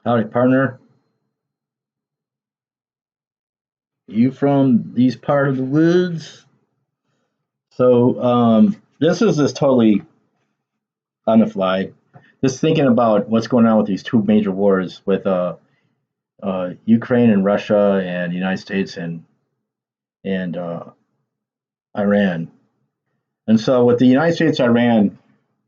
Howdy, partner. You from these part of the woods? This is just totally on the fly. Just thinking about what's going on with these two major wars with Ukraine and Russia and the United States and Iran. And so with the United States Iran,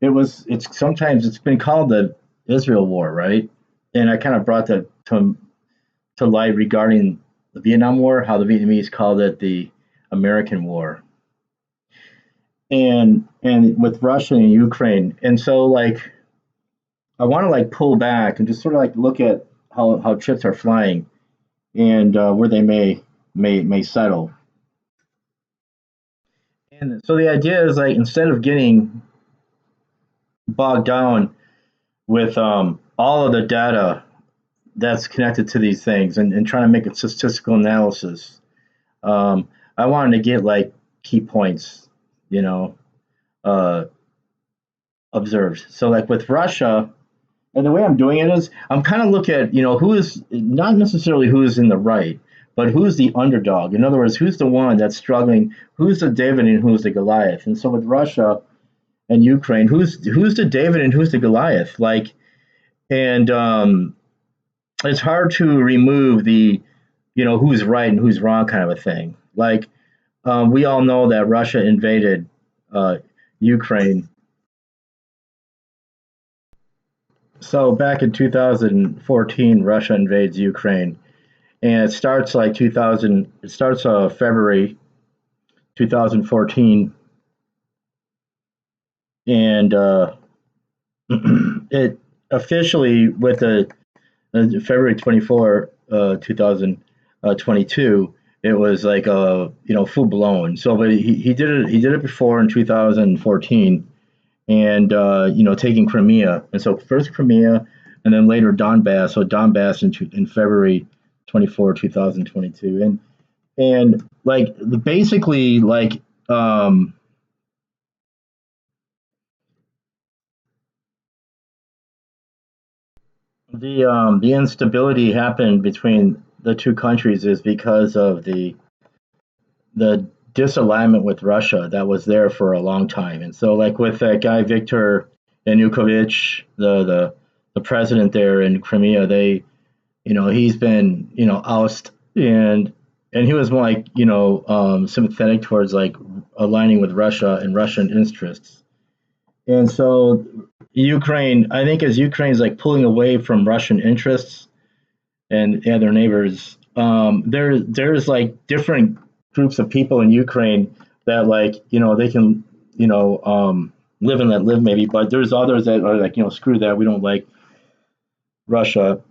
it's been called the Israel War, right? And I kind of brought that to light regarding the Vietnam War, how the Vietnamese called it the American War. And with Russia and Ukraine. And so like I want to like pull back and just sort of like look at how chips are flying and where they may settle. And so the idea is like instead of getting bogged down with all of the data that's connected to these things and trying to make a statistical analysis, I wanted to get like key points, you know, uh, observed. So like with Russia, and the way I'm doing it is I'm kind of look at, who is not necessarily who is in the right, but who's the underdog. In other words, who's the one that's struggling, who's the David and who's the Goliath. And so with Russia and Ukraine, who's the David and who's the Goliath? And it's hard to remove the, who's right and who's wrong kind of a thing. We all know that Russia invaded Ukraine. So back in 2014, Russia invades Ukraine, and it starts like 2000. It starts February 2014, and it officially with the February 24, 2022. It was like full blown. So, but he did it. He did it before in 2014, and taking Crimea. And so first Crimea, and then later Donbass. So Donbass in February 24, 2022, and like basically like the instability happened between the two countries is because of the disalignment with Russia that was there for a long time. And so like with that guy Viktor Yanukovych, the president there in Crimea, he's been ousted, and he was more like sympathetic towards like aligning with Russia and Russian interests. And so Ukraine, I think, as Ukraine's like pulling away from Russian interests and their neighbors, there's like different groups of people in Ukraine that like they can live and let live maybe, but there's others that are like screw that, we don't like Russia,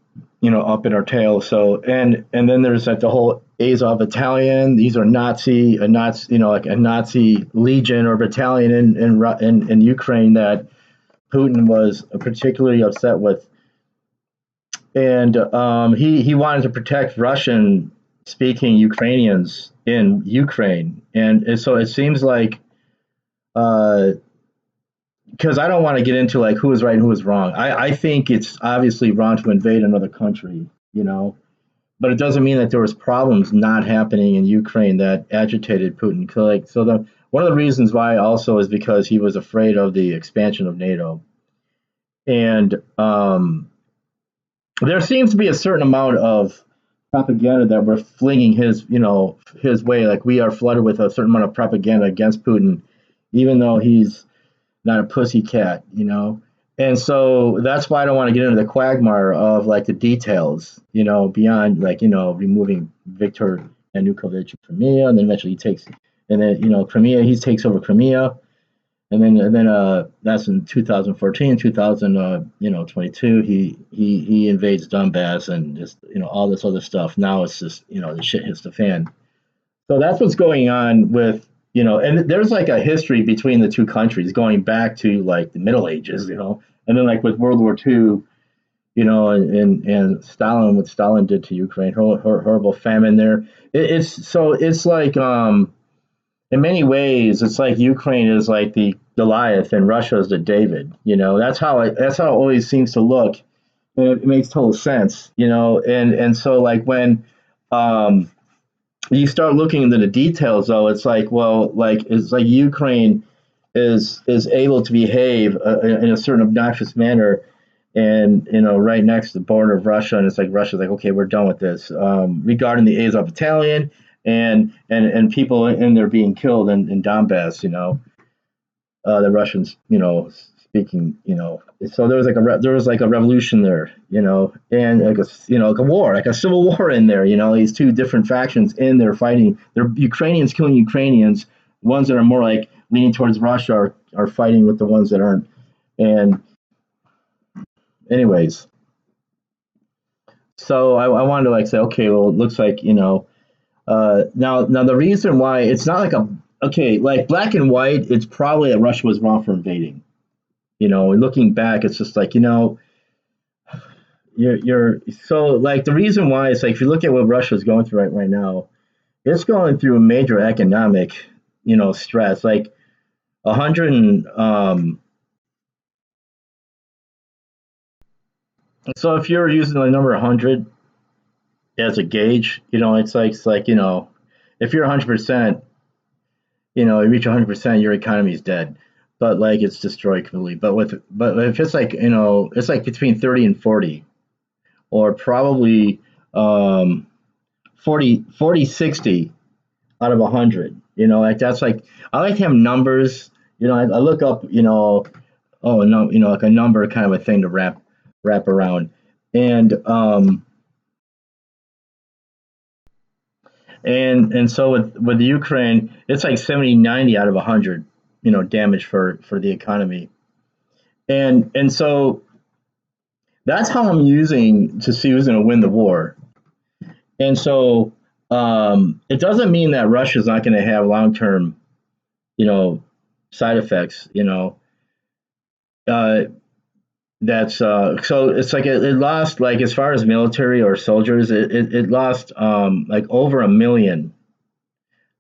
up in our tail. So and then there's like the whole Azov battalion. These are Nazi, like a Nazi legion or battalion in Ukraine that Putin was particularly upset with, and he wanted to protect Russian speaking Ukrainians in Ukraine, and so it seems like because I don't want to get into like who is right and who is wrong. I think it's obviously wrong to invade another country, but it doesn't mean that there was problems not happening in Ukraine that agitated Putin. So the one of the reasons why also is because he was afraid of the expansion of NATO, and there seems to be a certain amount of propaganda that we're flinging his way. Like we are flooded with a certain amount of propaganda against Putin, even though he's not a pussy cat. And so that's why I don't want to get into the quagmire of like the details, beyond like, removing Viktor Yanukovych from Crimea, and then eventually and then, Crimea, he takes over Crimea. And then that's in 2014, 2022, he invades Donbass and just, all this other stuff. Now it's just, the shit hits the fan. So that's what's going on with, and there's like a history between the two countries going back to like the Middle Ages, and then like with World War II, and Stalin, what Stalin did to Ukraine, horrible famine there. It's like, in many ways, it's like Ukraine is like the Goliath and Russia is the David. That's how it always seems to look And it makes total sense, and so like when um, you start looking into the details, though, it's like, well, like it's like Ukraine is able to behave in a certain obnoxious manner, and right next to the border of Russia, and it's like Russia's like, okay, we're done with this. Regarding the Azov Battalion and people in there being killed in Donbass, the Russians, speaking, so there was like there was like a revolution there, and like like a war, like a civil war in there, these two different factions in there fighting. They're Ukrainians killing Ukrainians. Ones that are more like leaning towards Russia are fighting with the ones that aren't. And anyways, so I wanted to like say, okay, well, it looks like now the reason why it's not like a okay, like black and white, it's probably that Russia was wrong for invading. Looking back, it's just like you're so like the reason why it's like if you look at what Russia's going through right now, it's going through a major economic stress. Like 100 so if you're using the number 100 as a gauge, it's like if you're 100%, you reach 100%, your economy is dead. But like it's destroyed completely. But if it's like it's like between 30 and 40, or probably um, 40 out of 100. Like that's like I like to have numbers. I look up oh no, like a number kind of a thing to wrap around. And um and and so with the Ukraine, it's like 70, 90 out of 100, damage for the economy. And so that's how I'm using to see who's going to win the war. And so it doesn't mean that Russia's not going to have long term, you know, side effects. Uh, that's so it's like it lost, like as far as military or soldiers, it lost like over a million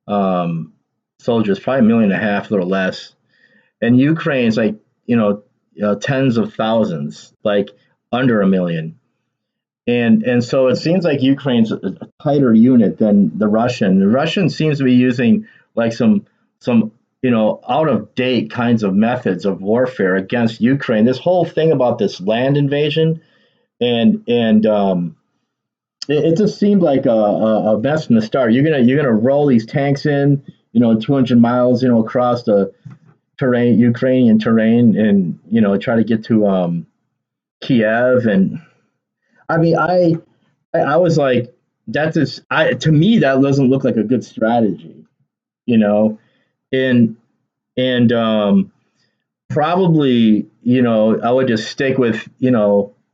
um, soldiers, probably a million and a half, a little less. And Ukraine's like tens of thousands, like under a million. And so it seems like Ukraine's a tighter unit than the Russian. The Russian seems to be using like some out of date kinds of methods of warfare against Ukraine. This whole thing about this land invasion and it just seemed like a mess from the start. You're gonna roll these tanks in, 200 miles, across the Ukrainian terrain, and try to get to Kiev. And I mean, I was like, that's just to me that doesn't look like a good strategy, you know, and and probably I would just stick with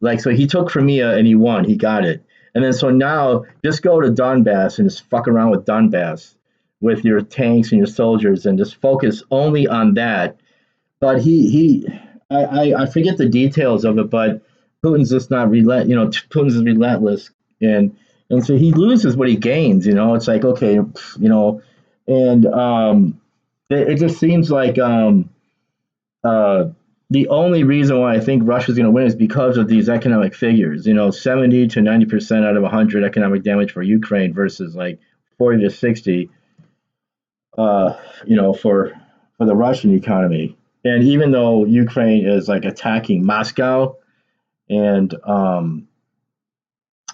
like so he took Crimea and he won, he got it, and then so now just go to Donbass and just fuck around with Donbass with your tanks and your soldiers and just focus only on that. But I forget the details of it, but Putin's just not Putin's is relentless, and and so he loses what he gains. It's like okay, and it just seems like uh, the only reason why I think Russia's going to win is because of these economic figures. 70 to 90% out of 100 economic damage for Ukraine versus like 40 to 60, uh, for the Russian economy. And even though Ukraine is like attacking Moscow and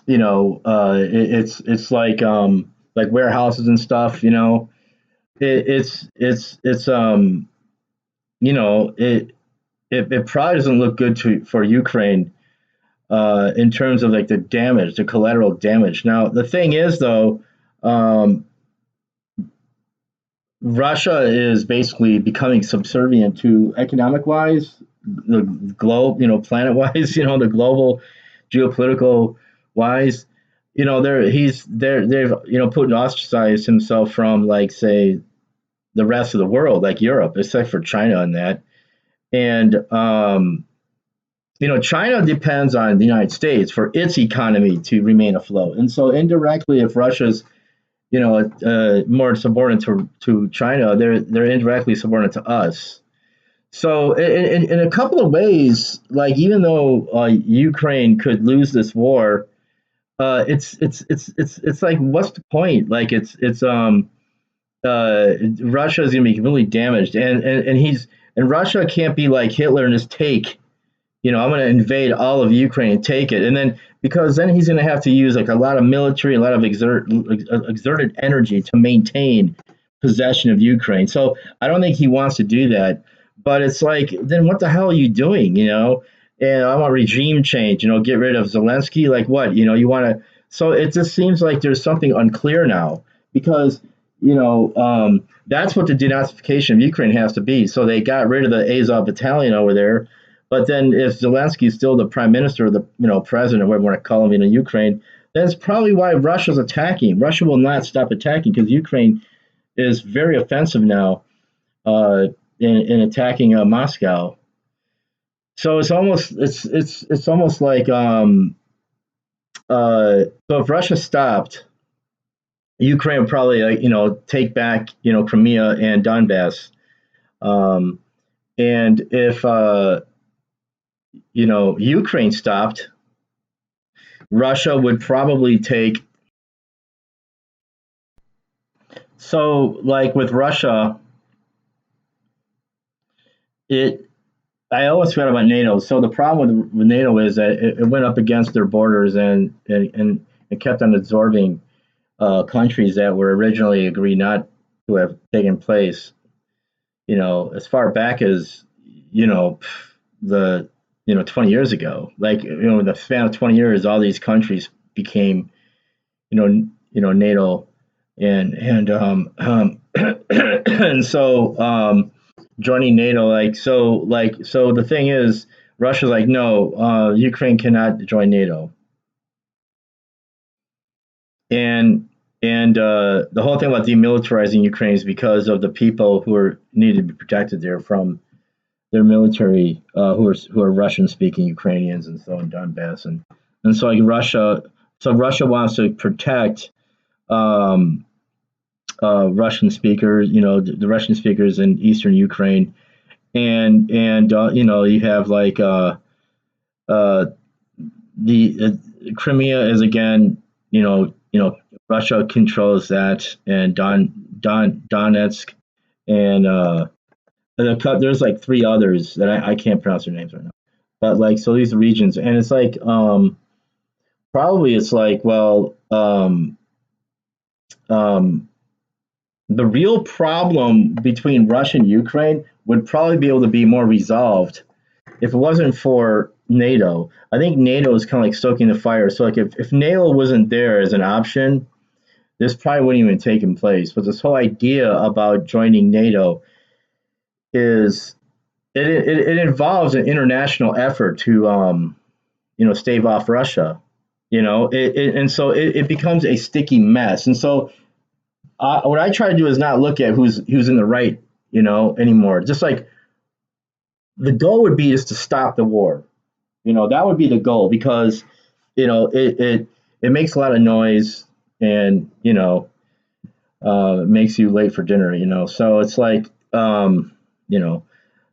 it's like warehouses and stuff, it's it it probably doesn't look good for Ukraine in terms of like the damage, the collateral damage. Now the thing is though, um, Russia is basically becoming subservient to economic wise, the globe, planet wise, the global geopolitical wise. They've Putin ostracized himself from like say the rest of the world, like Europe, except for China and that. And China depends on the United States for its economy to remain afloat. And so indirectly, if Russia's more subordinate to China, they're indirectly subordinate to us. So in a couple of ways, like even though Ukraine could lose this war, it's like what's the point? Like Russia is going to be really damaged, and Russia can't be like Hitler and just take, I'm going to invade all of Ukraine and take it, and then because then he's going to have to use like a lot of military, a lot of exerted energy to maintain possession of Ukraine. So I don't think he wants to do that. But it's like, then what the hell are you doing? And I want regime change. Get rid of Zelensky. Like what? You want to. So it just seems like there's something unclear now because that's what the denazification of Ukraine has to be. So they got rid of the Azov battalion over there, but then if Zelensky is still the prime minister or the president, or whatever you want to call him in Ukraine, that's probably why Russia's attacking. Russia will not stop attacking because Ukraine is very offensive now in attacking Moscow. So it's almost like so if Russia stopped, Ukraine would probably take back Crimea and Donbass, um, and if Ukraine stopped, Russia would probably take. So like with Russia, it I always forgot about NATO. So the problem with NATO is that it went up against their borders and it kept on absorbing countries that were originally agreed not to have taken place. As far back as you know the 20 years ago. Like in the span of 20 years, all these countries became NATO and and so joining NATO so the thing is Russia's like no Ukraine cannot join NATO and the whole thing about demilitarizing Ukraine is because of the people who are needed to be protected there from their military who are Russian speaking Ukrainians and so in Donbass and so like Russia wants to protect um, Russian speakers, the Russian speakers in eastern Ukraine, and you have like uh, the Crimea is again, Russia controls that, and Donetsk, and there's like three others that I can't pronounce their names right now, but like so these regions, and it's like probably it's like well um, the real problem between Russia and Ukraine would probably be able to be more resolved if it wasn't for NATO. I think NATO is kind of like stoking the fire. So like if NATO wasn't there as an option, this probably wouldn't even take place. But this whole idea about joining NATO is it involves an international effort to stave off Russia. And so it becomes a sticky mess. And so what I try to do is not look at who's in the right, anymore. Just like the goal would be is to stop the war. That would be the goal because it makes a lot of noise and it makes you late for dinner. So it's like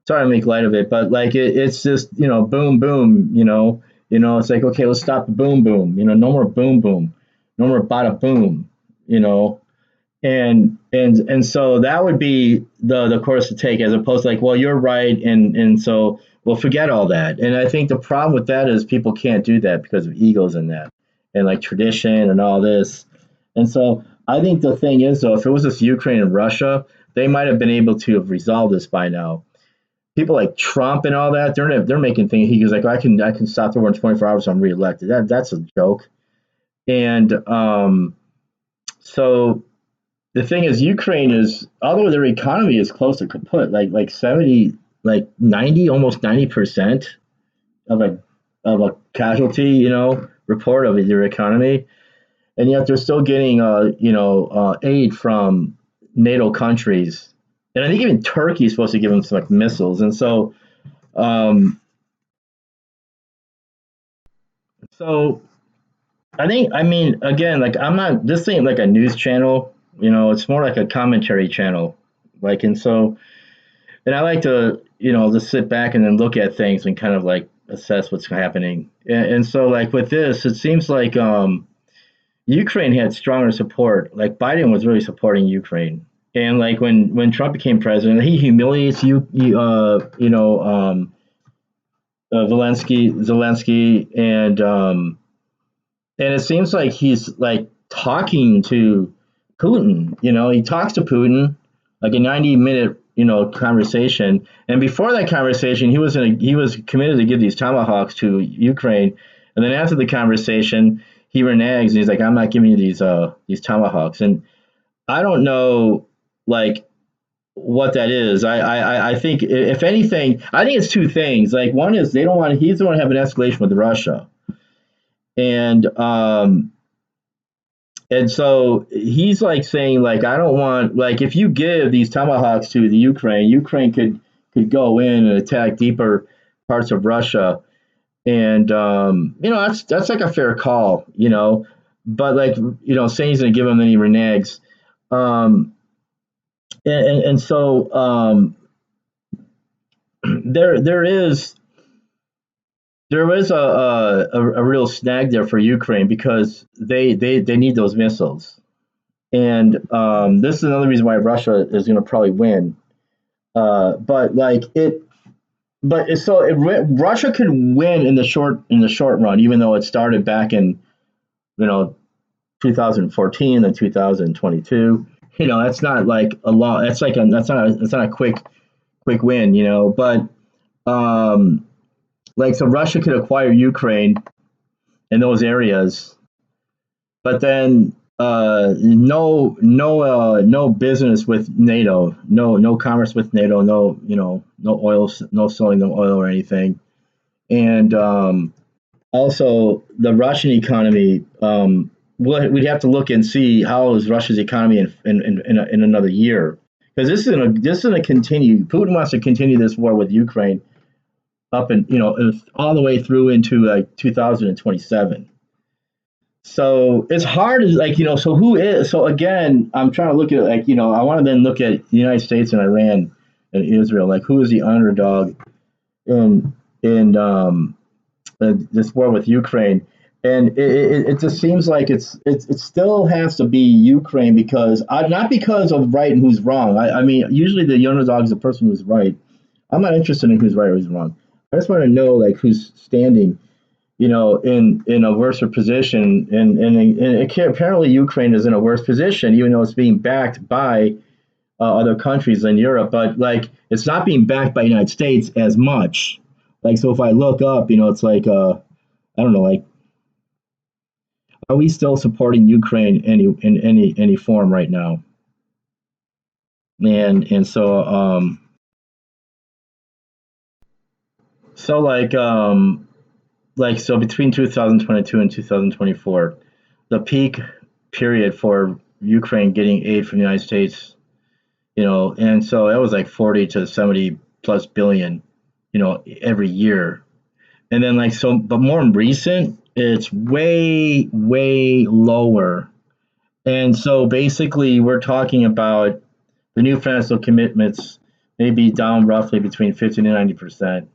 sorry to make light of it, but like it's just boom boom. It's like okay, let's stop the boom boom. No more boom boom, no more bada boom. You know, and so that would be the course to take as opposed to like well you're right and so well forget all that and I think the problem with that is people can't do that because of egos in that and like tradition and all this and so I think the thing is though if it was just Ukraine and Russia they might have been able to have resolved this by now people like Trump and all that they're making things he goes like I can stop the war in 24 hours so I'm reelected that's a joke and so the thing is Ukraine is although their economy is close to kaput, like 70 like 90 almost 90% of a casualty, report of their economy. And yet they're still getting aid from NATO countries. And I think even Turkey is supposed to give them some like missiles. And so I mean again, like I'm not this ain't like a news channel, it's more like a commentary channel. Like and so and I like to, just sit back and then look at things and kind of like assess what's happening. And so, like with this, it seems like Ukraine had stronger support. Like Biden was really supporting Ukraine, and like when Trump became president, he humiliates Zelensky, and it seems like he's like talking to Putin. He talks to Putin like a 90-minute conversation, and before that conversation, he was committed to give these tomahawks to Ukraine, and then after the conversation, he reneges and he's like, "I'm not giving you these tomahawks," and I don't know like what that is. I think if anything, I think it's two things. Like one is they don't want he's the one to have an escalation with Russia, and so he's like saying like I don't want like if you give these tomahawks to the Ukraine, Ukraine could go in and attack deeper parts of Russia, and that's like a fair call, but like saying he's going to give them, then he reneges, um, and so there is a real snag there for Ukraine because they need those missiles. And this is another reason why Russia is going to probably win. But like it, but so Russia could win in the short run, even though it started back in you know 2014 and 2022. That's not like a lot. That's not a quick win. But like so Russia could acquire Ukraine in those areas, but then no business with NATO, no commerce with NATO, no oil, no selling them oil or anything, and also the Russian economy. We'd have to look and see how is Russia's economy in another year because this is gonna continue. Putin wants to continue this war with Ukraine up and all the way through into like 2027. So it's hard as like so who is so again I'm trying to look at like I want to then look at the United States and Iran and Israel, like who is the underdog in this war with Ukraine, and it just seems like it still has to be Ukraine because not because of right and who's wrong. I mean usually the underdog is the person who's right. I'm not interested in who's right or who's wrong. I just want to know like who's standing in a worse position, and apparently Ukraine is in a worse position, even though it's being backed by other countries in Europe, but like it's not being backed by the United States as much. Like, so if I look up, it's like I don't know, like are we still supporting Ukraine in any form right now? And so so between 2022 and 2024, the peak period for Ukraine getting aid from the United States, and so that was like 40 to 70 plus billion, every year. And then like so, but more recent, it's way, way lower. And so basically we're talking about the new financial commitments maybe down roughly between 15 and 90%.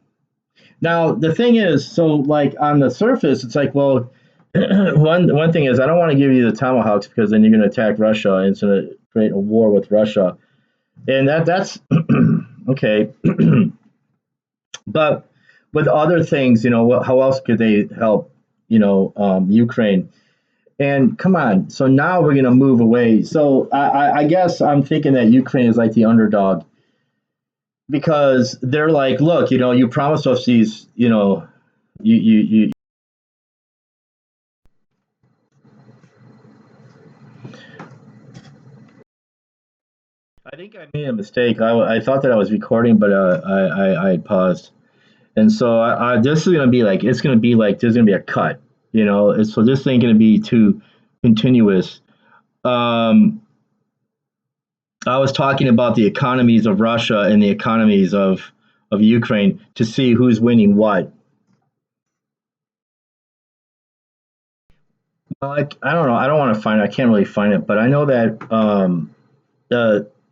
Now the thing is, so like on the surface, it's like, well, one thing is I don't want to give you the tomahawks because then you're going to attack Russia and it's going to create a war with Russia, and that's okay. But with other things, how else could they help? Ukraine. And come on, so now we're going to move away. So I guess I'm thinking that Ukraine is like the underdog because they're like, look, you promised us these, you I think I made a mistake. I thought that I was recording, but I had paused. And so this is gonna be like it's gonna be like there's gonna be a cut, so this ain't gonna be too continuous. Um, I was talking about the economies of Russia and the economies of Ukraine to see who's winning what. I don't know. I don't want to find it. I can't really find it, but I know that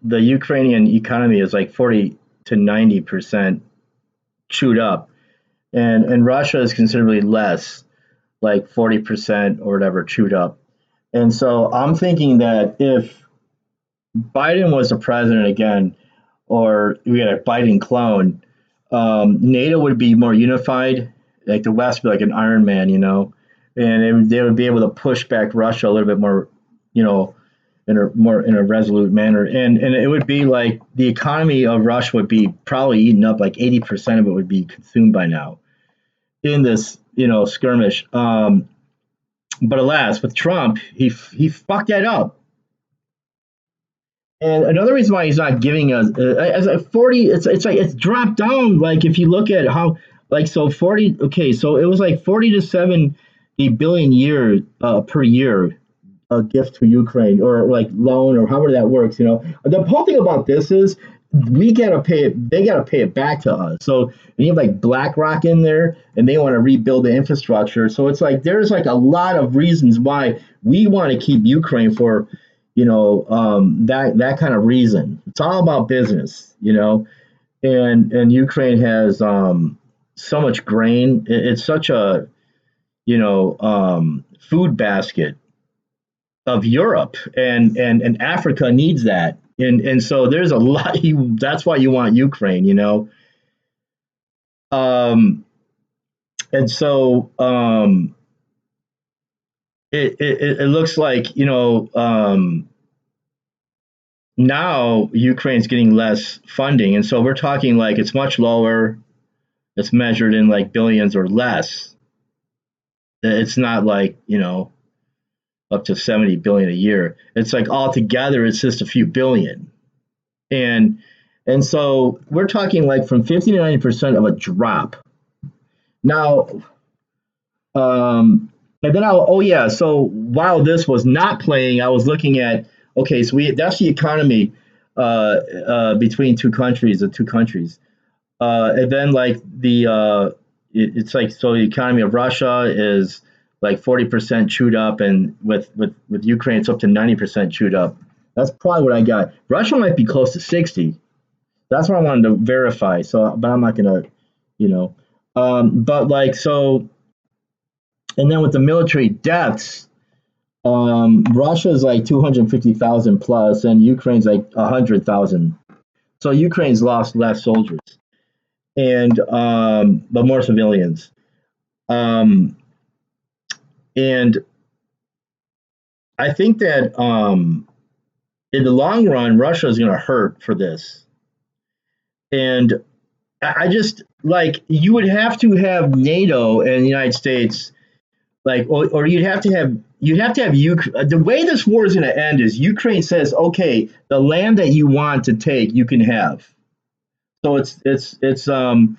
the Ukrainian economy is like to 90% chewed up, and Russia is considerably less, like 40% or whatever chewed up. And so I'm thinking that if Biden was the president again, or we had a Biden clone, NATO would be more unified. Like the West would be like an Iron Man, and they would be able to push back Russia a little bit more, in a resolute manner. And it would be like the economy of Russia would be probably eaten up. Like 80% of it would be consumed by now in this, skirmish. But alas, with Trump, he fucked that up. And another reason why he's not giving us as a 40, it's like it's dropped down. Like if you look at how, like, so 40, okay, so it was like 40 to 70 billion per year, a gift to Ukraine, or like loan, or however that works. The whole thing about this is we gotta pay it, they gotta pay it back to us. So you have like BlackRock in there, and they want to rebuild the infrastructure. So it's like there's like a lot of reasons why we want to keep Ukraine for that kind of reason. It's all about business, and Ukraine has so much grain. It's such a food basket of Europe, and Africa needs that, and so there's a lot. That's why you want Ukraine, and so it looks like now Ukraine's getting less funding, and so we're talking like it's much lower. It's measured in like billions or less. It's not like up to 70 billion a year. It's like altogether it's just a few billion, and so we're talking like from 50 to 90% of a drop. Now, and then so while this was not playing, I was looking at, okay, so that's the economy between the two countries. And then like it's like, so the economy of Russia is like 40% chewed up, and with Ukraine it's up to 90% chewed up. That's probably what I got. Russia might be close to 60. That's what I wanted to verify. So, but I'm not gonna, but like so. And then with the military deaths, Russia is like 250,000 plus, and Ukraine's like 100,000. So Ukraine's lost less soldiers, and but more civilians. And I think that in the long run, Russia is going to hurt for this. And I just like, you would have to have NATO and the United States, like, or you'd have to have Ukraine. The way this war is going to end is Ukraine says, okay, the land that you want to take, you can have. So it's 1,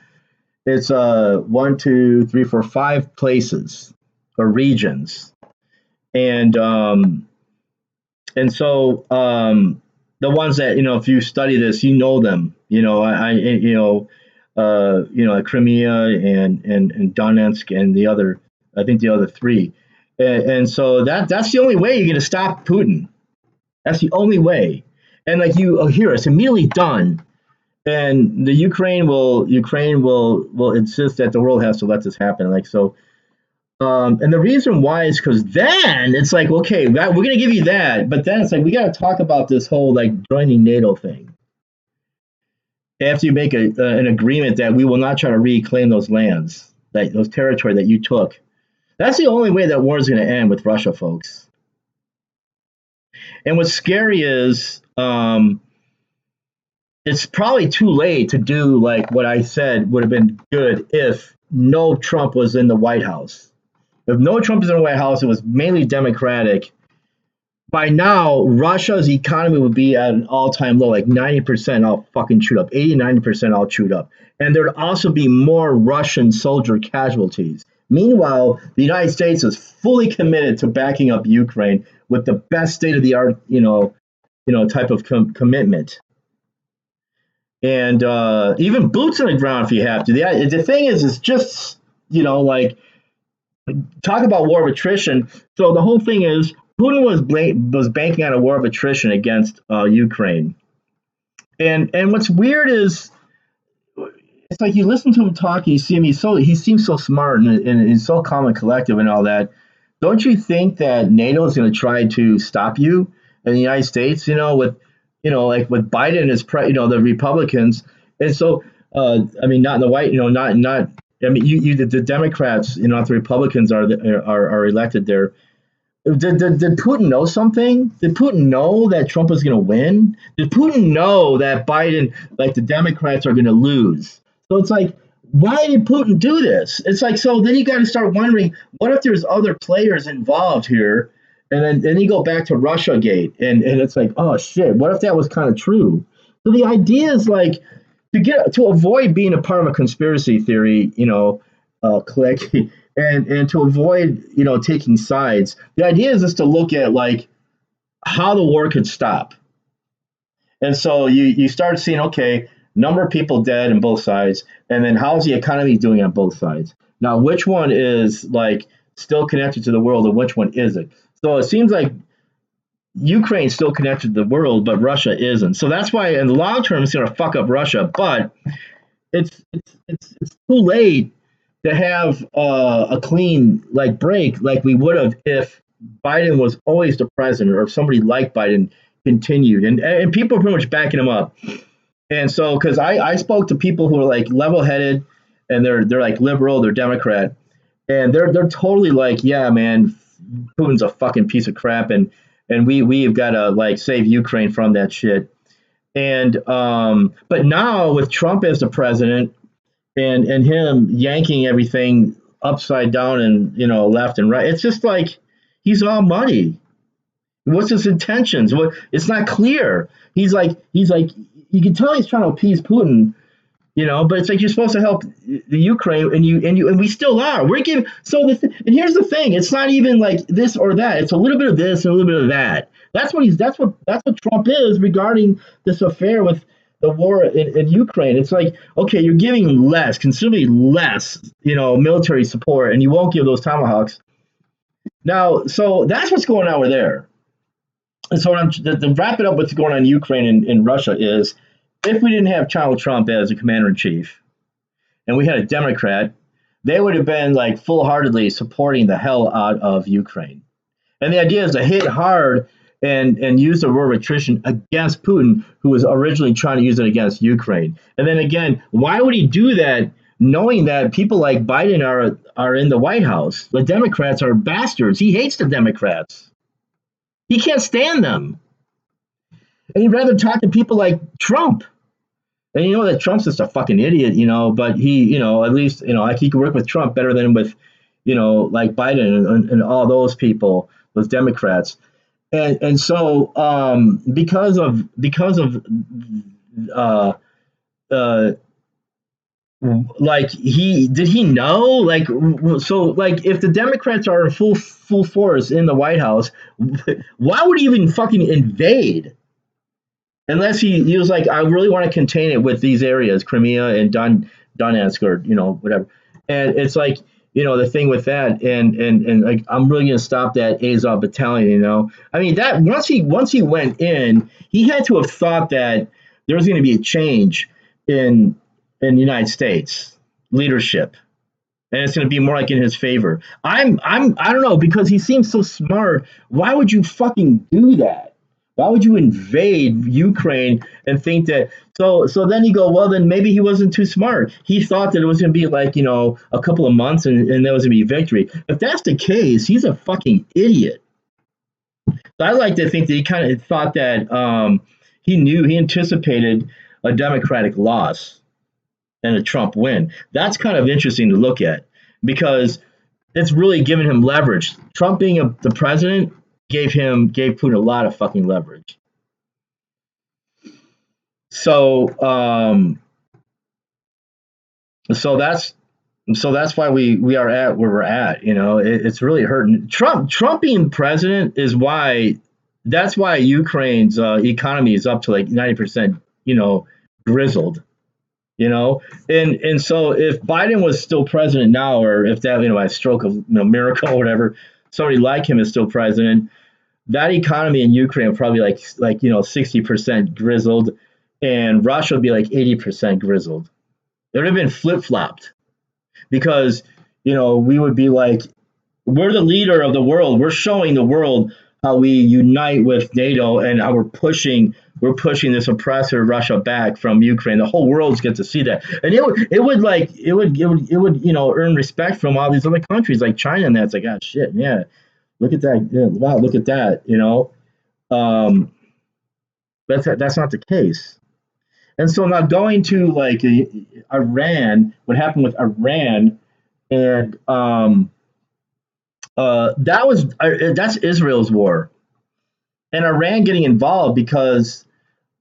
2, 3, 4, 5 places or regions, and so the ones that if you study this, them. Crimea and Donetsk and the other, I think the other three, and so that's the only way you're going to stop Putin. That's the only way, and like here, it's immediately done. And the Ukraine will insist that the world has to let this happen. Like so, and the reason why is because then it's like, okay, we're gonna give you that, but then it's like we got to talk about this whole like joining NATO thing. After you make an agreement that we will not try to reclaim those lands, those territory that you took, that's the only way that war is going to end with Russia, folks. And what's scary is, it's probably too late to do like what I said would have been good if no Trump was in the White House. If no Trump is in the White House, it was mainly Democratic. By now, Russia's economy would be at an all-time low, like 90% all fucking chewed up, 80, 90% all chewed up. And there would also be more Russian soldier casualties. Meanwhile, the United States is fully committed to backing up Ukraine with the best state-of-the-art, type of commitment. And even boots on the ground if you have to. The thing is, it's just, like, talk about war of attrition. So the whole thing is, Putin was banking on a war of attrition against Ukraine. And what's weird is it's like you listen to him talk, and you see him. He seems so smart and so calm and collective and all that. Don't you think that NATO is going to try to stop you in the United States? With like with Biden as the Republicans, and so I mean, not in the white, not. I mean, the Democrats, not the Republicans are elected there. Did Putin know something? Did Putin know that Trump was going to win? Did Putin know that Biden, like the Democrats, are going to lose? So it's like, why did Putin do this? It's like, so then you got to start wondering, what if there's other players involved here? And then you go back to Russia Gate, and it's like, oh shit, what if that was kind of true? So the idea is like to avoid being a part of a conspiracy theory, click, and to avoid taking sides. The idea is just to look at like how the war could stop. And so you start seeing, okay, number of people dead on both sides, and then how's the economy doing on both sides. Now, which one is like still connected to the world and which one isn't? So it seems like Ukraine's still connected to the world, but Russia isn't. So that's why in the long term it's going to fuck up Russia. But it's too late to have a clean like break like we would have if Biden was always the president or if somebody like Biden continued. And people are pretty much backing him up. And so because I spoke to people who are like level headed and they're like liberal, they're Democrat, and they're totally like, yeah, man, Putin's a fucking piece of crap, and we've got to like save Ukraine from that shit. And but now with Trump as the president and him yanking everything upside down and left and right, it's just like he's all muddy. What's his intentions? What it's not clear. He's like you can tell he's trying to appease Putin, but it's like you're supposed to help the Ukraine, and we still are. We're giving and here's the thing: it's not even like this or that. It's a little bit of this and a little bit of that. That's what Trump is regarding this affair with the war in Ukraine. It's like, okay, you're giving less, considerably less, military support, and you won't give those Tomahawks. Now, so that's what's going on over there. And so to wrap it up, what's going on in Ukraine and Russia is, if we didn't have Donald Trump as a commander in chief, and we had a Democrat, they would have been like full-heartedly supporting the hell out of Ukraine. And the idea is to hit hard and use the war of attrition against Putin, who was originally trying to use it against Ukraine. And then again, why would he do that, knowing that people like Biden are in the White House? The Democrats are bastards. He hates the Democrats. He can't stand them. And he'd rather talk to people like Trump. And you know that Trump's just a fucking idiot, but he, at least, like he could work with Trump better than with, like Biden and all those people, those Democrats. And so because of like he know, like, so like if the Democrats are in full force in the White House, why would he even fucking invade? Unless he was like, I really want to contain it with these areas, Crimea and Donetsk, or whatever. And it's like, the thing with that, and like, I'm really gonna stop that Azov battalion. I mean, that once he went in, he had to have thought that there was going to be a change in the United States leadership, and it's going to be more like in his favor. I don't know, because he seems so smart. Why would you fucking do that? Why would you invade Ukraine and think that? So then you go, well, then maybe he wasn't too smart. He thought that it was going to be like, a couple of months and there was going to be victory. If that's the case, he's a fucking idiot. So I like to think that he kind of thought that he anticipated a Democratic loss and a Trump win. That's kind of interesting to look at, because it's really giving him leverage. Trump being the president gave Putin a lot of fucking leverage. So that's why we are at where we're at. It's really hurting. Trump being president is why. That's why Ukraine's economy is up to like 90%, grizzled. And so if Biden was still president now, or if that, a stroke of miracle or whatever, somebody like him is still president, that economy in Ukraine would probably like 60% grizzled, and Russia would be like 80% grizzled. It would have been flip flopped because we would be like, we're the leader of the world. We're showing the world how we unite with NATO and how we're pushing this oppressor Russia back from Ukraine. The whole world's get to see that, and it would earn respect from all these other countries like China, and that's like, ah, shit, yeah, look at that, yeah, wow, look at that. Um, that's not the case. And so now going to like Iran, what happened with Iran, and that's Israel's war, and Iran getting involved because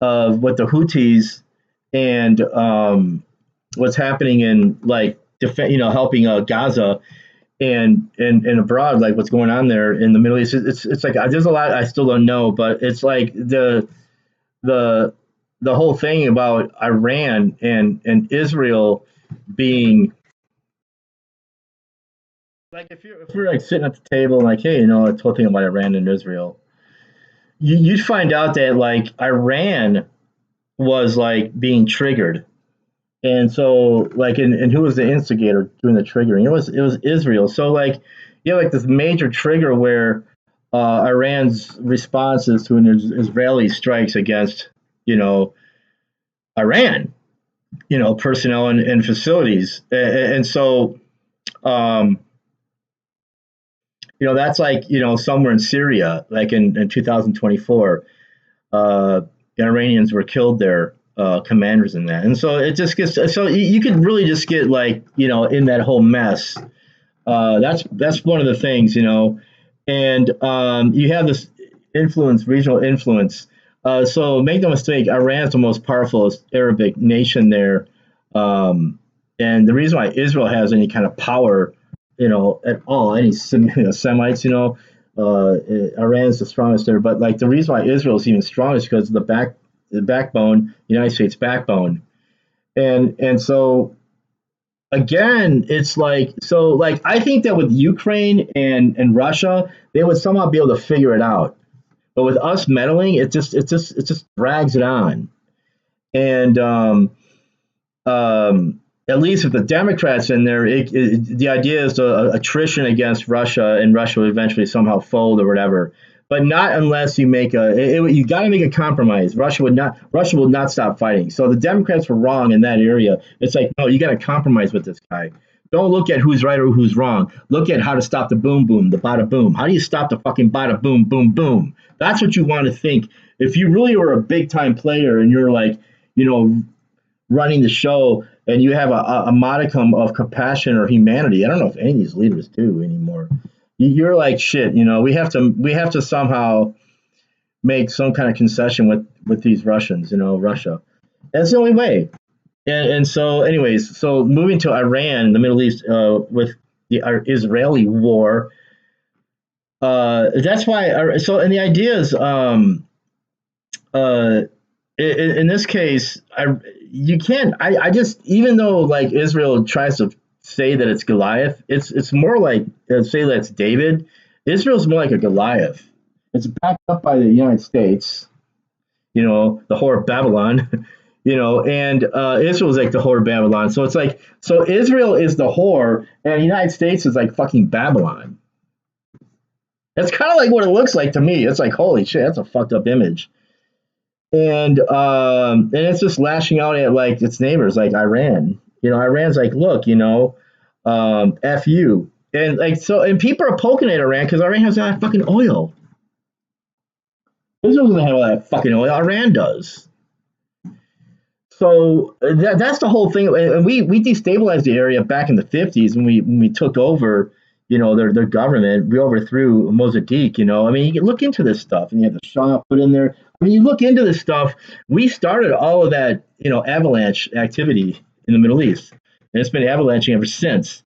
of what the Houthis and what's happening in like helping Gaza and abroad, like what's going on there in the Middle East. It's like there's a lot I still don't know, but it's like the the whole thing about Iran and Israel being like, if we're like sitting at the table and like, hey, this whole thing about Iran and Israel, you'd find out that like Iran was like being triggered. And so like, and who was the instigator doing the triggering? It was Israel. So like, like this major trigger where Iran's responses to an Israeli strikes against you know Iran, personnel and facilities, and so um, that's like somewhere in Syria, like in 2024, uh, Iranians were killed there, commanders in that, and so it just gets so you could really just get like in that whole mess. That's one of the things, and you have this regional influence. So make no mistake, Iran is the most powerful Arabic nation there, and the reason why Israel has any kind of power, at all, any Semites, Iran is the strongest there. But like the reason why Israel is even stronger is because of the backbone, United States backbone, and so again, it's like, so like I think that with Ukraine and Russia, they would somehow be able to figure it out. But with us meddling, it just drags it on. And at least with the Democrats in there, the idea is attrition against Russia, and Russia will eventually somehow fold or whatever. But not unless you make you got to make a compromise. Russia will not stop fighting. So the Democrats were wrong in that area. It's like, no, you got to compromise with this guy. Don't look at who's right or who's wrong. Look at how to stop the boom boom, the bada boom. How do you stop the fucking bada boom boom boom? That's what you want to think. If you really are a big time player and you're like, running the show, and you have a modicum of compassion or humanity. I don't know if any of these leaders do anymore. You're like, shit. We have to somehow make some kind of concession with these Russians. Russia. That's the only way. And so, anyways, so moving to Iran, the Middle East, with the Israeli war. That's why. So, and the idea is, uh, in this case, you can't. I just, even though like Israel tries to say that it's Goliath, it's more like, say that it's David. Israel's more like a Goliath. It's backed up by the United States, the whore of Babylon, and Israel's like the whore of Babylon. So it's like, so Israel is the whore, and the United States is like fucking Babylon. That's kind of like what it looks like to me. It's like, holy shit, that's a fucked up image. And it's just lashing out at like its neighbors, like Iran. Iran's like, look, f you, and like, so, and people are poking at Iran because Iran has that fucking oil. Israel doesn't have all that fucking oil. Iran does. So that's the whole thing. And we destabilized the area back in the 50s when we took over, their government. We overthrew Mossadegh. I mean, you can look into this stuff, and you have the Shah put in there. When you look into this stuff, we started all of that, avalanche activity in the Middle East, and it's been avalanching ever since.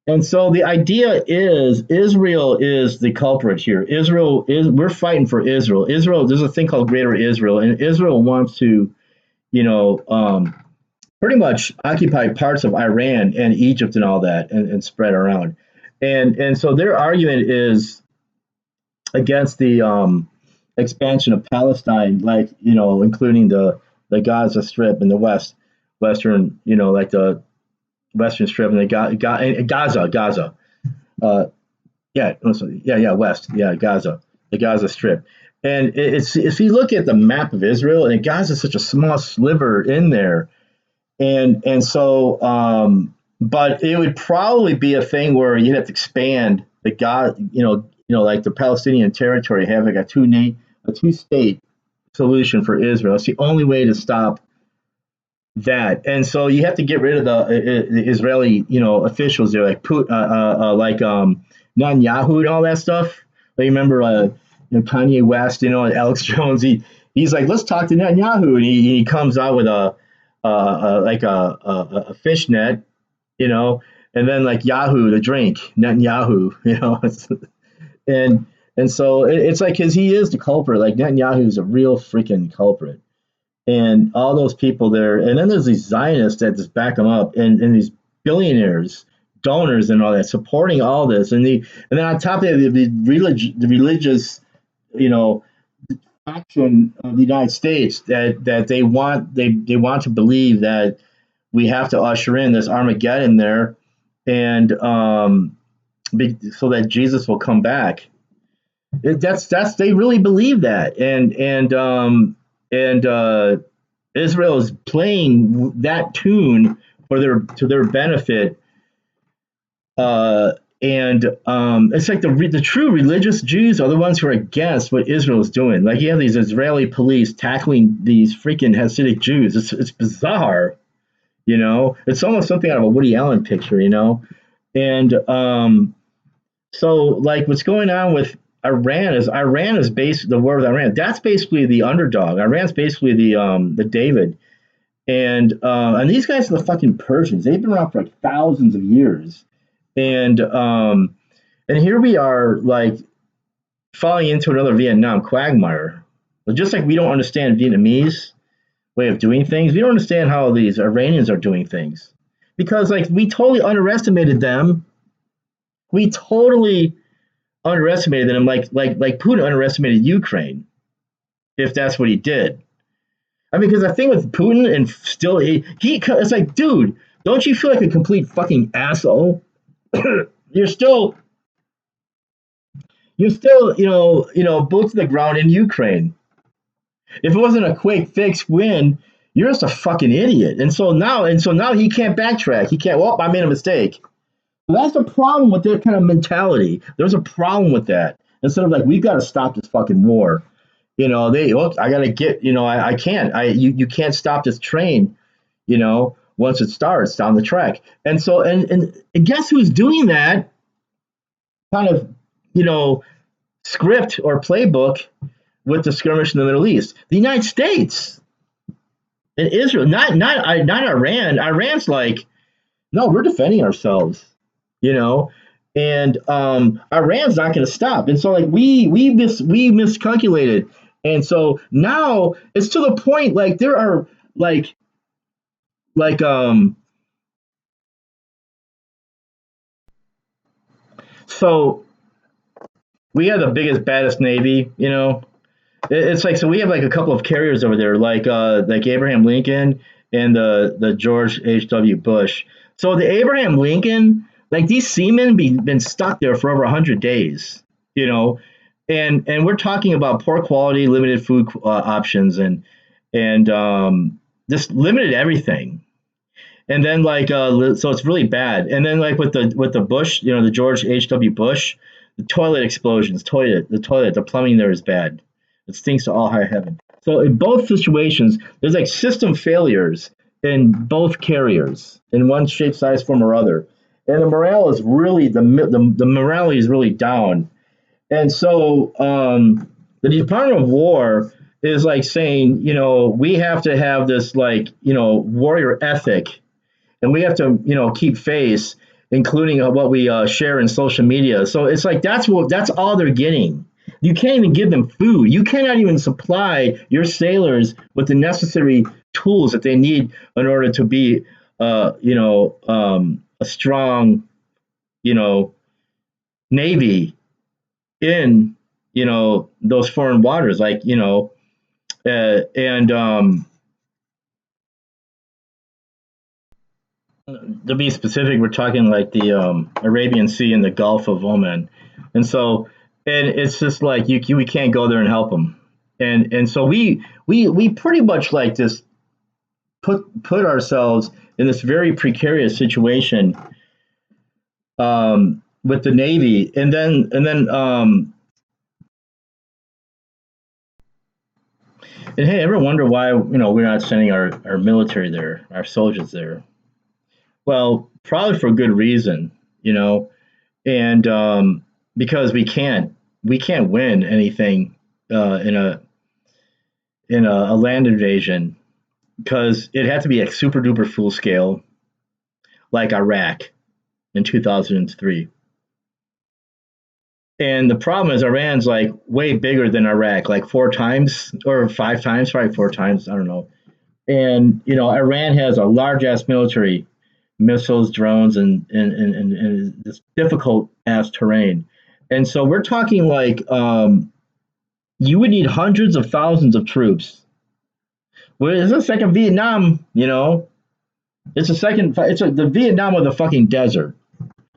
And so the idea is Israel is the culprit here. We're fighting for Israel. There's a thing called Greater Israel, and Israel wants to, pretty much occupy parts of Iran and Egypt and all that, and spread around. And so their argument is against the expansion of Palestine, like, including the Gaza Strip in the West. Western, like the Western Strip and the Gaza. Uh, yeah, yeah, West, yeah, Gaza, the Gaza Strip. And it's if you look at the map of Israel, and Gaza is such a small sliver in there, and so but it would probably be a thing where you'd have to expand the God, like the Palestinian territory, have like a two state solution for Israel. It's the only way to stop that. And so you have to get rid of the Israeli, officials there, like Netanyahu and all that stuff. Like, you remember, Kanye West, and Alex Jones. He's like, let's talk to Netanyahu, and he comes out with a fishnet, and then like Yahoo, the drink, Netanyahu, and and so it's like, because he is the culprit. Like, Netanyahu is a real freaking culprit, and all those people there. And then there's these Zionists that just back them up, and these billionaires, donors, and all that supporting all this. And then on top of it, the religious, you know, action of the United States that they want to believe that we have to usher in this Armageddon there, and so that Jesus will come back. That's they really believe that, and Israel is playing that tune for their benefit, and it's like the true religious Jews are the ones who are against what Israel is doing. Like, you have these Israeli police tackling these freaking Hasidic Jews. It's bizarre, It's almost something out of a Woody Allen picture, And so, like, what's going on with Iran is based the war with Iran. That's basically the underdog. Iran's basically the David, and these guys are the fucking Persians. They've been around for like thousands of years, and here we are, like, falling into another Vietnam quagmire. Just like we don't understand Vietnamese way of doing things, we don't understand how these Iranians are doing things, because, like, we totally underestimated them. We totally underestimated them, like Putin underestimated Ukraine, if that's what he did. I mean, because the thing with Putin, and still it's like, dude, don't you feel like a complete fucking asshole? you're still boots to the ground in Ukraine. If it wasn't a quick fix win, you're just a fucking idiot. And so now he can't backtrack. He can't. Well, I made a mistake. That's the problem with that kind of mentality. There's a problem with that. Instead of, like, we've got to stop this fucking war. I got to get, I can't. You can't stop this train, once it starts down the track. And so, and guess who's doing that kind of, script or playbook with the skirmish in the Middle East? The United States and Israel, not Iran. Iran's like, no, we're defending ourselves, you know, and Iran's not going to stop. And so, like, we miscalculated, and so now it's to the point, like, there are like so we have the biggest baddest navy, It's like, so we have like a couple of carriers over there, like Abraham Lincoln and the George H.W. Bush. So the Abraham Lincoln, like, these seamen been stuck there for over 100 days, and we're talking about poor quality, limited food options, and just limited everything. And then, like, so it's really bad. And then, like, with the Bush, the George H.W. Bush, the toilet explosions, the plumbing there is bad. It stinks to all high heaven. So in both situations, there's like system failures in both carriers, in one shape, size, form, or other, and the morale is really the morality is really down. And so the Department of War is like saying, we have to have this, like, warrior ethic, and we have to, keep face, including what we share in social media. So it's like, that's all they're getting. You can't even give them food. You cannot even supply your sailors with the necessary tools that they need in order to be, a strong, navy in, those foreign waters, like, and To be specific, we're talking like the Arabian Sea and the Gulf of Oman, and so and it's just like we can't go there and help them, and so we pretty much like just put ourselves in this very precarious situation with the Navy, and hey, ever wonder why we're not sending our military there, our soldiers there? Well, probably for good reason, you know, and because we can't win anything in a land invasion because it had to be like super duper full scale, like Iraq in 2003. And the problem is Iran's like way bigger than Iraq, like four times or five times, probably four times, I don't know. And Iran has a large ass military, missiles, drones, and this difficult ass terrain. And so we're talking like you would need hundreds of thousands of troops. Well, it's a second Vietnam, It's a second. The Vietnam of the fucking desert,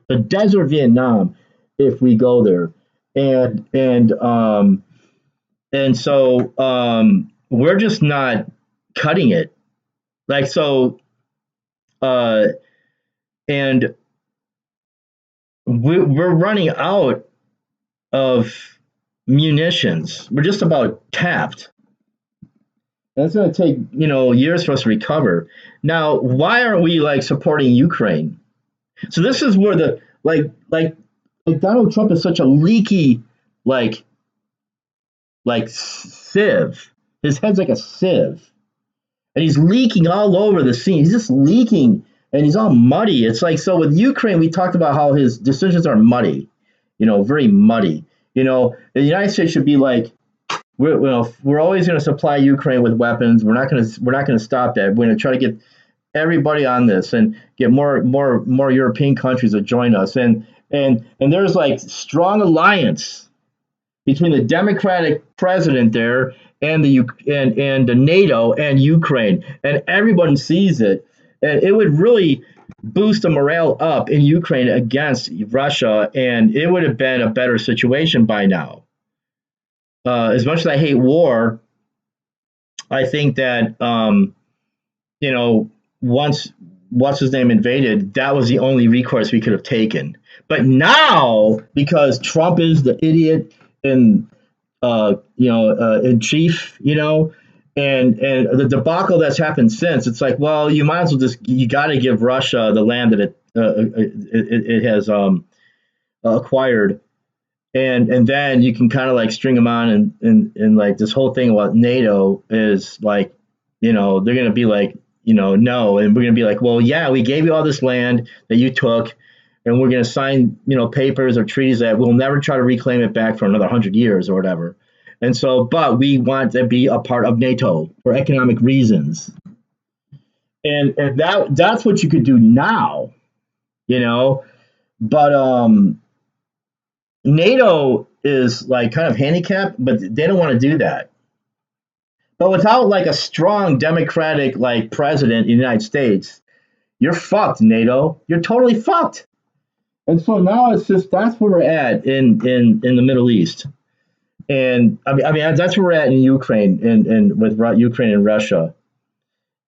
the desert Vietnam. If we go there, and and um and so we're just not cutting it. Like so, uh, and we're running out of munitions. We're just about tapped. That's going to take years for us to recover. Now, why are we like supporting Ukraine? So this is where the like Donald Trump is such a leaky like sieve. His head's like a sieve, and he's leaking all over the scene. He's just leaking, and he's all muddy. It's like so with Ukraine. We talked about how his decisions are muddy, very muddy. The United States should be like, we're always going to supply Ukraine with weapons. We're not going to stop that. We're going to try to get everybody on this and get more European countries to join us. And there's like strong alliance between the Democratic president there and the NATO and Ukraine, and everyone sees it, and it would really boost the morale up in Ukraine against Russia, and it would have been a better situation by now. As much as I hate war, I think that once what's his name invaded, that was the only recourse we could have taken. But now, because Trump is the idiot in in chief, and the debacle that's happened since, it's like, well, you might as well you got to give Russia the land that it has acquired, and then you can kind of like string them on, and like this whole thing about NATO is like, they're gonna be like, no, and we're gonna be like, well, yeah, we gave you all this land that you took, and we're gonna sign, papers or treaties that we'll never try to reclaim it back for another 100 years or whatever. And so, but we want to be a part of NATO for economic reasons, and that's what you could do now, you know. But NATO is like kind of handicapped, but they don't want to do that. But without like a strong democratic like president in the United States, you're fucked, NATO. You're totally fucked. And so now it's just that's where we're at in the Middle East. And I mean that's where we're at in Ukraine and with Ukraine and Russia.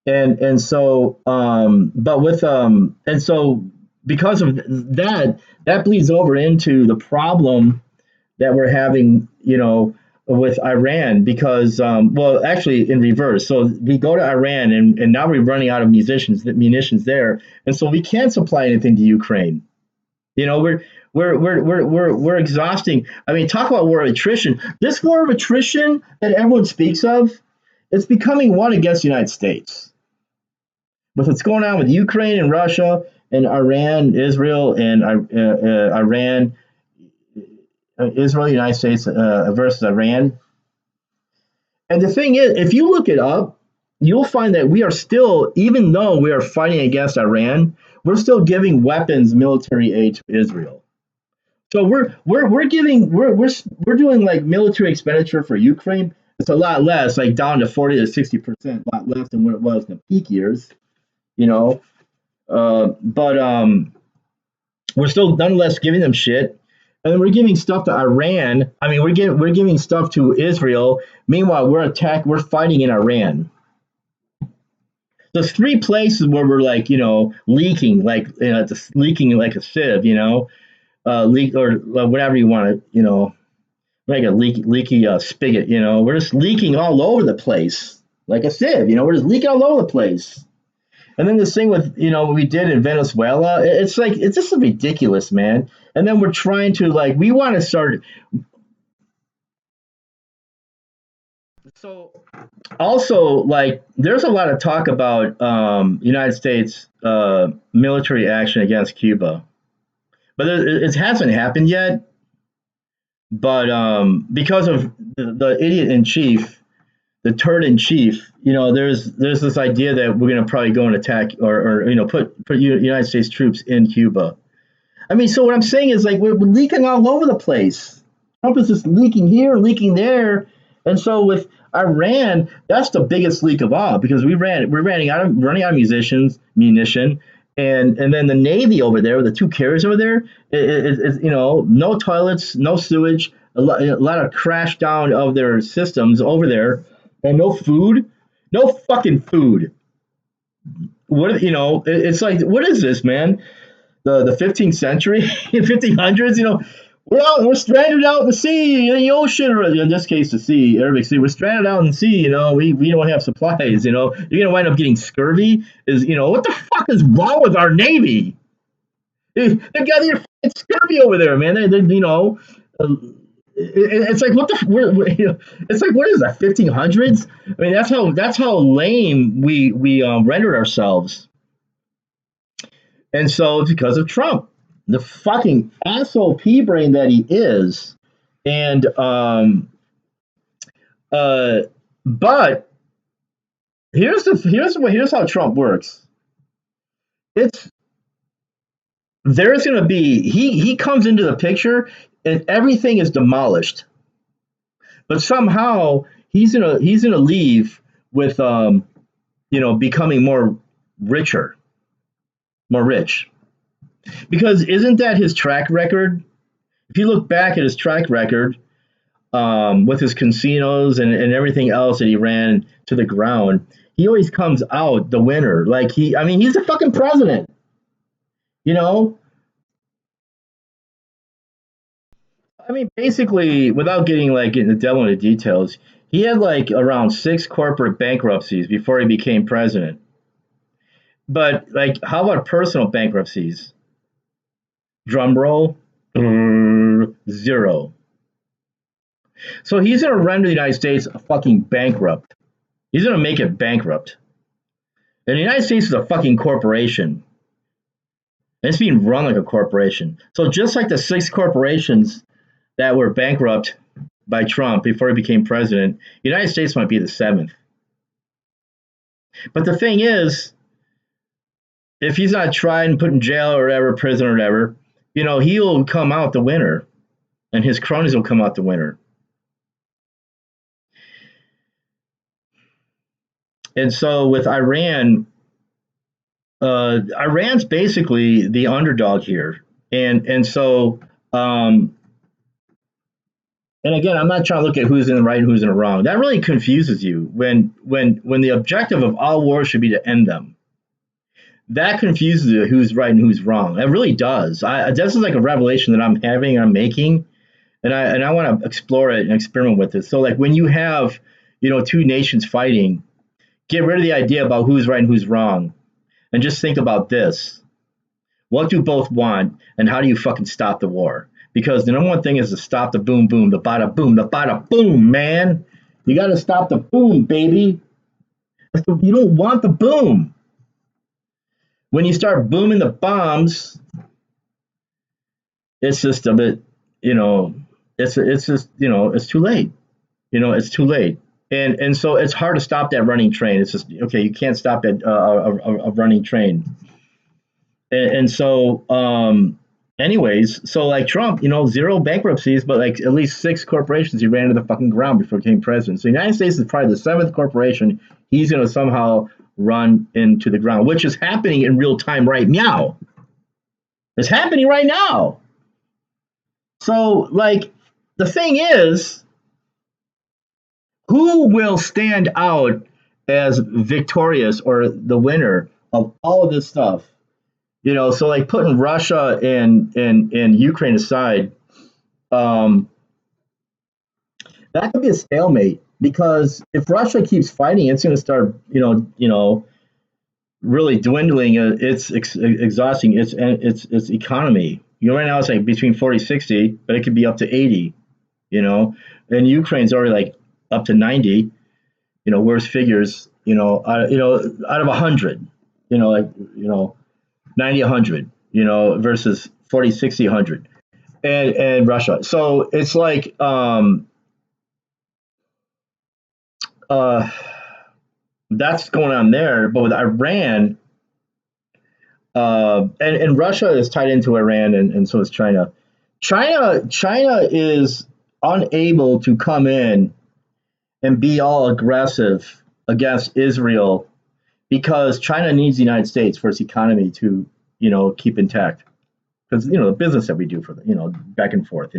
And so but with and so because of that, that bleeds over into the problem that we're having, with Iran because, well, actually in reverse. So we go to Iran and now we're running out of munitions there, and so we can't supply anything to Ukraine. We're exhausting. I mean, talk about war of attrition. This war of attrition that everyone speaks of, it's becoming one against the United States. With what's going on with Ukraine and Russia and Iran, Israel and Iran, Israel, United States versus Iran. And the thing is, if you look it up, you'll find that we are still, even though we are fighting against Iran, we're still giving weapons, military aid to Israel. So we're giving we're doing like military expenditure for Ukraine. It's a lot less, like down to 40 to 60%, a lot less than what it was in the peak years, you know. But we're still nonetheless giving them shit, and then we're giving stuff to Iran. I mean, we're giving stuff to Israel. Meanwhile, we're fighting in Iran. There's three places where we're like, leaking, like just leaking like a sieve, leak or whatever you want to, like a leaky spigot. We're just leaking all over the place, like a sieve. We're just leaking all over the place. And then this thing with what we did in Venezuela, it's like it's just ridiculous, man. And then we're trying to like we want to start. So also like there's a lot of talk about United States military action against Cuba, but it hasn't happened yet. But because of the idiot in chief, the turd in chief, there's this idea that we're going to probably go and attack or put United States troops in Cuba. I mean, so what I'm saying is like we're leaking all over the place. Trump is just leaking here, leaking there, and so with Iran, that's the biggest leak of all because we're running out of munition, and then the Navy over there, the two carriers over there, no toilets, no sewage, a lot of crash down of their systems over there, and no food, no fucking food. It's like what is this, man? The 15th century, 1500s. We're stranded out in the sea, in the ocean, or in this case, the sea, Arabic Sea. We're stranded out in the sea. We don't have supplies. You're gonna wind up getting scurvy. What the fuck is wrong with our navy? They've got your scurvy over there, man. Uh, it's like what the it's like what is that 1500s? I mean that's how lame we rendered ourselves. And so it's because of Trump, the fucking asshole pea brain that he is. And uh but here's how Trump works. It's there's gonna be he comes into the picture and everything is demolished. But somehow he's gonna leave with becoming richer, more rich. Because isn't that his track record? If you look back at his track record, with his casinos and everything else that he ran to the ground, he always comes out the winner. Like he's the fucking president. You know, I mean, basically, without getting like into devil into details, he had like around six corporate bankruptcies before he became president. But like, how about personal bankruptcies? Drum roll, zero. So he's going to render the United States a fucking bankrupt. He's going to make it bankrupt. And the United States is a fucking corporation. And it's being run like a corporation. So just like the six corporations that were bankrupt by Trump before he became president, the United States might be the seventh. But the thing is, if he's not tried and put in jail or whatever, prison or whatever, he'll come out the winner. And his cronies will come out the winner. And so with Iran, Iran's basically the underdog here, and so and again, I'm not trying to look at who's in the right and who's in the wrong. That really confuses you when the objective of all wars should be to end them. That confuses you who's right and who's wrong. It really does. This is like a revelation that I'm having, I'm making, and I want to explore it and experiment with it. So like when you have two nations fighting, get rid of the idea about who's right and who's wrong, and just think about this. What do both want, and how do you fucking stop the war? Because the number one thing is to stop the boom, boom, the bada boom, man. You got to stop the boom, baby. You don't want the boom. When you start booming the bombs, it's just a bit, it's just, it's too late. It's too late. And so it's hard to stop that running train. It's just okay. You can't stop that a running train. And so, anyways, so like Trump, zero bankruptcies, but like at least six corporations he ran to the fucking ground before he became president. So the United States is probably the seventh corporation he's going to somehow run into the ground, which is happening in real time right now. It's happening right now. So, like, the thing is, who will stand out as victorious or the winner of all of this stuff? So like putting Russia and Ukraine aside, um, that could be a stalemate because if Russia keeps fighting, it's going to start, really dwindling. It's exhausting its economy. Right now it's like between 40, 60, but it could be up to 80. And Ukraine's already like up to 90. Worst figures. Out of 100. 90, 100. Versus 40, 60, 100. And Russia. So it's like uh, that's going on there. But with Iran, and Russia is tied into Iran, and so is China. China is unable to come in and be all aggressive against Israel because China needs the United States for its economy to, keep intact. Because the business that we do for the, back and forth,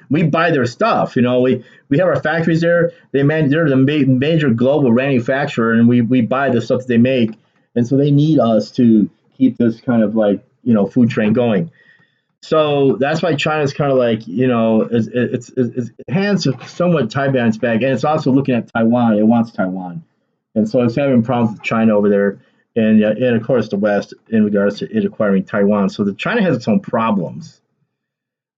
we buy their stuff. We have our factories there. They're the major global manufacturer, and we buy the stuff that they make, and so they need us to keep this kind of like food train going. So that's why China's kind of like its hands are somewhat tied behind its back, and it's also looking at Taiwan. It wants Taiwan, and so it's having problems with China over there, and of course the West in regards to it acquiring Taiwan. So China has its own problems.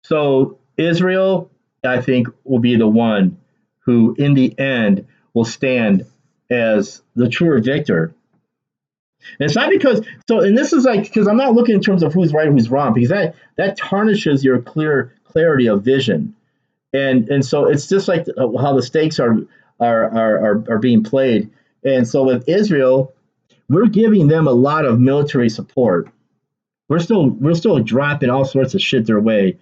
So Israel, I think, will be the one who, in the end, will stand as the truer victor. And it's not because so, and this is like because I'm not looking in terms of who's right and who's wrong because that tarnishes your clarity of vision, and so it's just like how the stakes are being played. And so with Israel, we're giving them a lot of military support. We're still dropping all sorts of shit their way,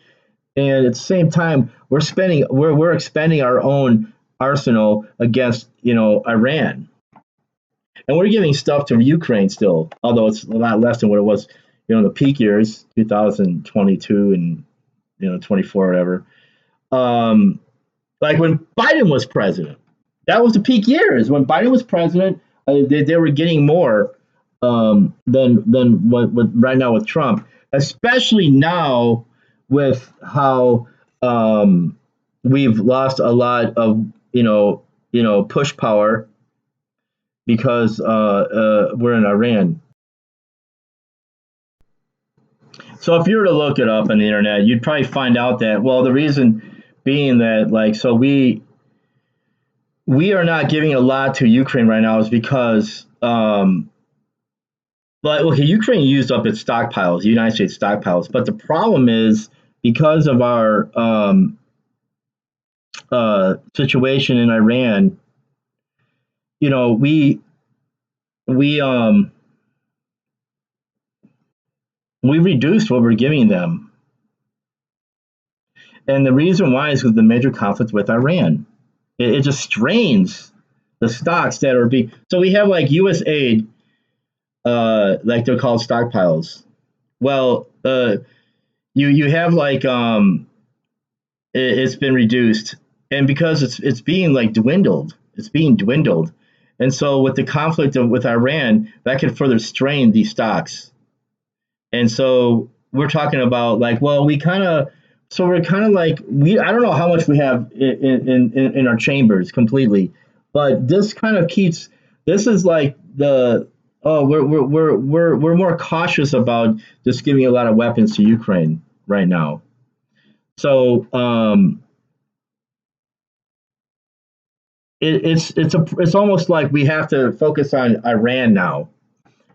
and at the same time, we're expending our own arsenal against Iran, and we're giving stuff to Ukraine still, although it's a lot less than what it was in the peak years, 2022 and 24 or whatever. Like when Biden was president, that was the peak years. When Biden was president, they were getting more than what right now with Trump, especially now with how we've lost a lot of push power because we're in Iran. So if you were to look it up on the internet, you'd probably find out that the reason being that we are not giving a lot to Ukraine right now is because Ukraine used up its stockpiles, the United States stockpiles, but the problem is because of our situation in Iran, we we um we reduced what we're giving them, and the reason why is because the major conflict with Iran. It just strains the stocks that are being. So we have like U.S. aid, like they're called stockpiles. Well, you have like it's been reduced, and because it's being like dwindled, it's being dwindled, and so with the conflict with Iran, that could further strain these stocks. And so we're talking about like, well, we're kind of like I don't know how much we have in our chambers completely, but this kind of keeps this is like the oh we're more cautious about just giving a lot of weapons to Ukraine right now. So it's almost like we have to focus on Iran now,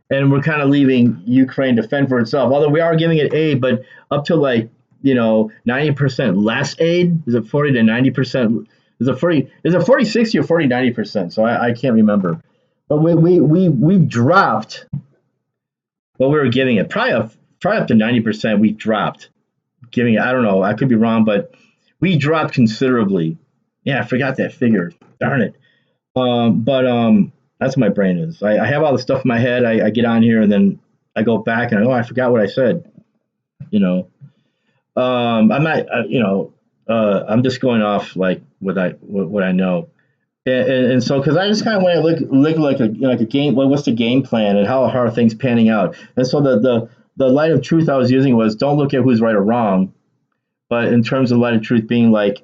and we're kind of leaving Ukraine to fend for itself. Although we are giving it aid, but up to like 90% less aid. Is it 40 to 90%? Is it 40 60 or 40 90%? So I can't remember. But we've dropped what we were giving it. Probably up to 90%. We've dropped giving it. I don't know. I could be wrong, but we dropped considerably. Yeah, I forgot that figure. Darn it. But That's what my brain is. I have all the stuff in my head. I get on here and then I go back and I forgot what I said. You know, I'm not. I'm just going off like what I know. And so, because I just kind of want to look like a game. What's the game plan and how are things panning out? And so the light of truth I was using was don't look at who's right or wrong, but in terms of light of truth being like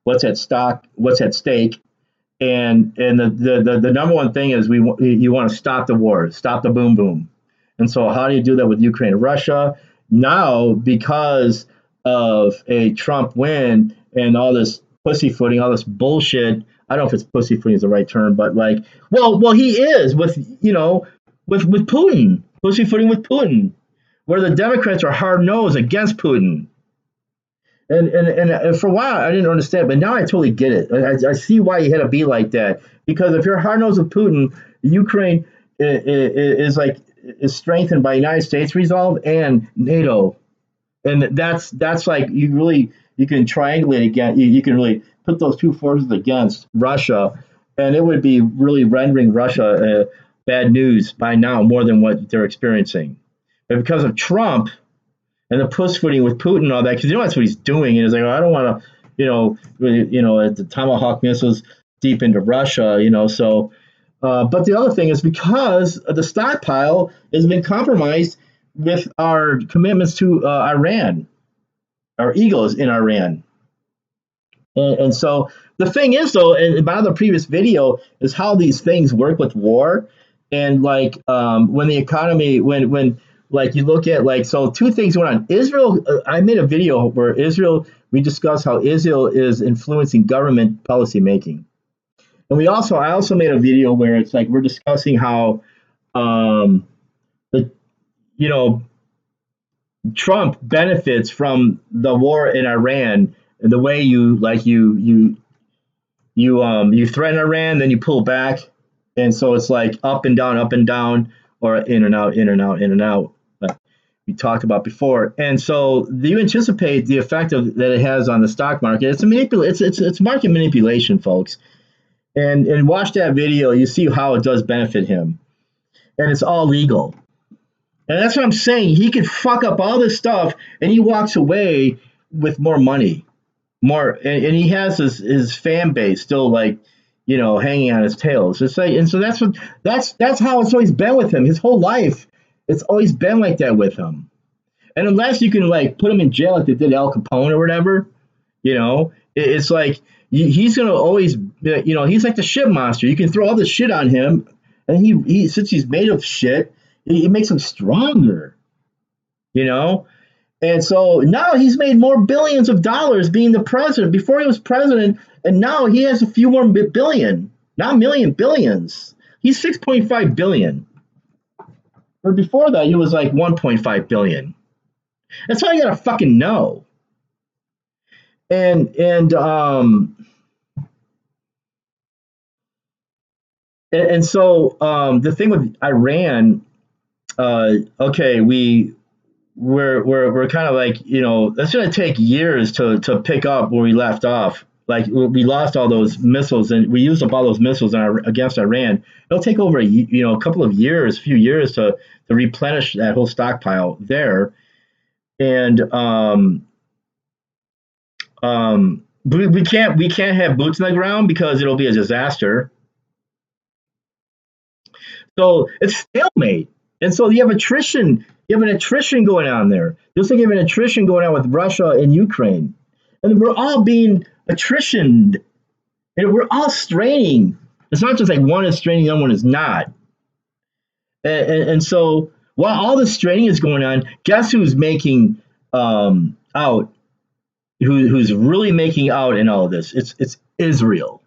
what's at stake, and the number one thing is you want to stop the war, stop the boom boom. And so how do you do that with Ukraine and Russia now because of a Trump win and all this pussyfooting, all this bullshit? I don't know if it's pussyfooting is the right term, but like, well, he is with with Putin, pussyfooting with Putin, where the Democrats are hard nosed against Putin. And for a while I didn't understand, but now I totally get it. I see why he had to be like that. Because if you're hard nosed with Putin, Ukraine is strengthened by United States resolve and NATO, and that's like you can triangulate again. You can really put those two forces against Russia, and it would be really rendering Russia bad news by now more than what they're experiencing. But because of Trump and the pussyfooting with Putin and all that, because that's what he's doing. And he's like, oh, I don't want to, the Tomahawk missiles deep into Russia, So, but the other thing is because the stockpile has been compromised with our commitments to Iran, our egos in Iran. And so the thing is, though, and about the previous video is how these things work with war, and like when the economy, when like you look at like so two things went on. Israel, I made a video where we discussed how Israel is influencing government policy making, and I also made a video where it's like we're discussing how the you know Trump benefits from the war in Iran and the way you threaten Iran, then you pull back, and so it's like up and down, or in and out, in and out, in and out. Like we talked about before, and so you anticipate the effect that it has on the stock market. It's market manipulation, folks. And watch that video. You see how it does benefit him, and it's all legal. And that's what I'm saying. He could fuck up all this stuff, and he walks away with more money, and he has his fan base still like, hanging on his tail. It's just like, and so that's how it's always been with him. His whole life, it's always been like that with him. And unless you can like put him in jail like they did Al Capone or whatever, it's like he's gonna always, he's like the shit monster. You can throw all the shit on him, and he since he's made of shit, it makes him stronger, And so now he's made more billions of dollars being the president. Before he was president, and now he has a few more billion, not million, billions. He's 6.5 billion. Or before that, he was like 1.5 billion. That's all you gotta fucking know. And so the thing with Iran, okay, we're kind of like, it's going to take years to pick up where we left off. Like we lost all those missiles and we used up all those missiles against Iran. It'll take over a couple of years, few years to replenish that whole stockpile there. And we can't have boots on the ground because it'll be a disaster. So it's stalemate. And so you have attrition. You have an attrition going on there. Just like you have an attrition going on with Russia and Ukraine. And we're all being attritioned. And we're all straining. It's not just like one is straining, the other one is not. And so while all the straining is going on, guess who's making out? Who's really making out in all of this? It's Israel.